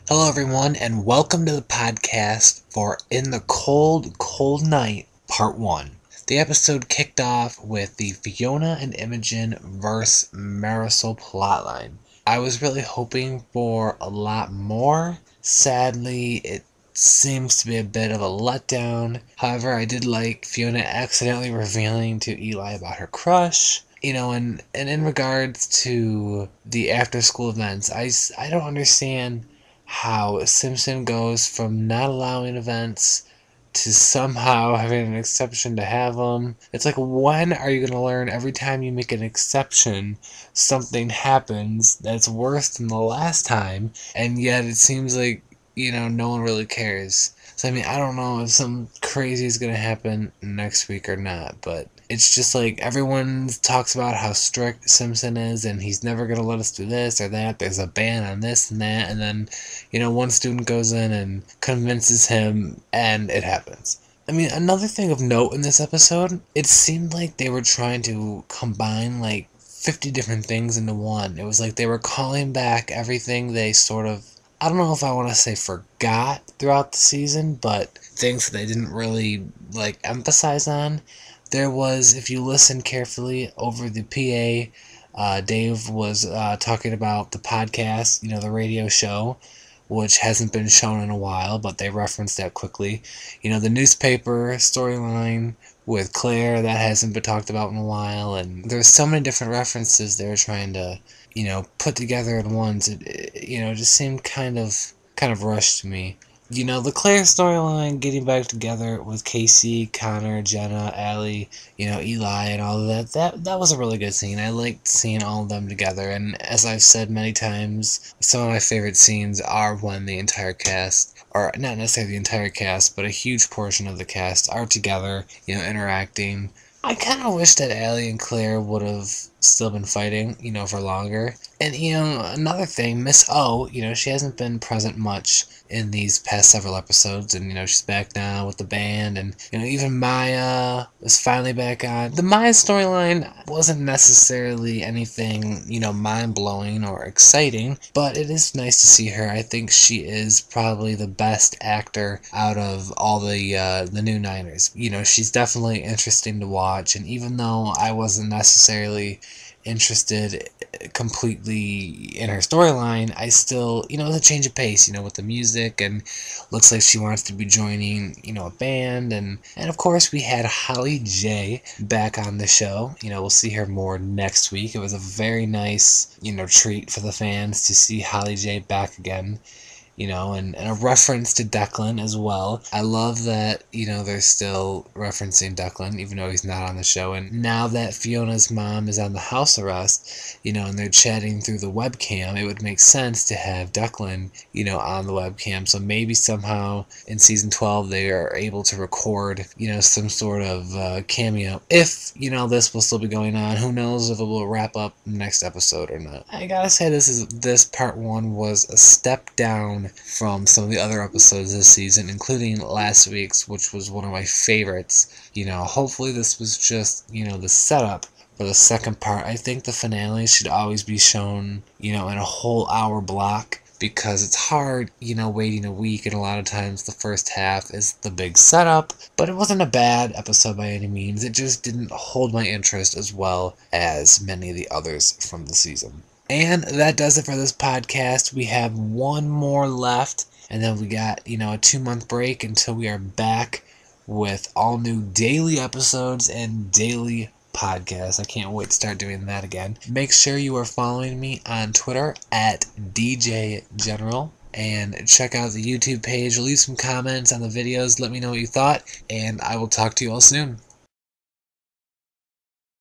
Hello, everyone, and welcome to the podcast for In the Cold, Cold Night, Part 1. The episode kicked off with the Fiona and Imogen versus Marisol plotline. I was really hoping for a lot more. Sadly, it seems to be a bit of a letdown. However, I did like Fiona accidentally revealing to Eli about her crush. And in regards to the after school events, I don't understand how Simpson goes from not allowing events to somehow having an exception to have them. It's like, when are you going to learn every time you make an exception, something happens that's worse than the last time, and yet it seems like, no one really cares. So, I don't know if something crazy is going to happen next week or not, but it's just like everyone talks about how strict Simpson is and he's never going to let us do this or that. There's a ban on this and that. And then, one student goes in and convinces him and it happens. Another thing of note in this episode, it seemed like they were trying to combine like 50 different things into one. It was like they were calling back everything they sort of, I don't know if I want to say forgot throughout the season, but things that they didn't really like emphasize on. There was, if you listen carefully over the PA, Dave was talking about the podcast, the radio show, which hasn't been shown in a while, but they referenced that quickly. The newspaper storyline with Claire, that hasn't been talked about in a while, and there's so many different references they're trying to, put together at once. It just seemed kind of rushed to me. The Claire storyline, getting back together with Casey, Connor, Jenna, Allie, Eli, and all of that was a really good scene. I liked seeing all of them together, and as I've said many times, some of my favorite scenes are when the entire cast, or not necessarily the entire cast, but a huge portion of the cast are together, interacting. I kind of wish that Allie and Claire would have still been fighting, for longer. And, another thing, Miss O, she hasn't been present much in these past several episodes, and, she's back now with the band, and, even Maya is finally back on. The Maya storyline wasn't necessarily anything, mind-blowing or exciting, but it is nice to see her. I think she is probably the best actor out of all the new Niners. She's definitely interesting to watch, and even though I wasn't necessarily interested completely in her storyline, I still, it's a change of pace, with the music, and looks like she wants to be joining, a band, and of course we had Holly J back on the show. We'll see her more next week. It was a very nice, treat for the fans to see Holly J back again. And a reference to Declan as well. I love that, they're still referencing Declan, even though he's not on the show. And now that Fiona's mom is on the house arrest, and they're chatting through the webcam, it would make sense to have Declan, on the webcam. So maybe somehow in season 12 they are able to record, some sort of cameo. If, this will still be going on, who knows if it will wrap up next episode or not. I gotta say, this part 1 was a step down from some of the other episodes this season, including last week's, which was one of my favorites. Hopefully this was just, the setup for the second part. I think the finale should always be shown, in a whole hour block, because it's hard, waiting a week, and a lot of times the first half is the big setup. But it wasn't a bad episode by any means. It just didn't hold my interest as well as many of the others from the season. And that does it for this podcast. We have one more left, and then we got, a 2-month break until we are back with all new daily episodes and daily podcasts. I can't wait to start doing that again. Make sure you are following me on Twitter at DJ General, and check out the YouTube page. Leave some comments on the videos. Let me know what you thought, and I will talk to you all soon.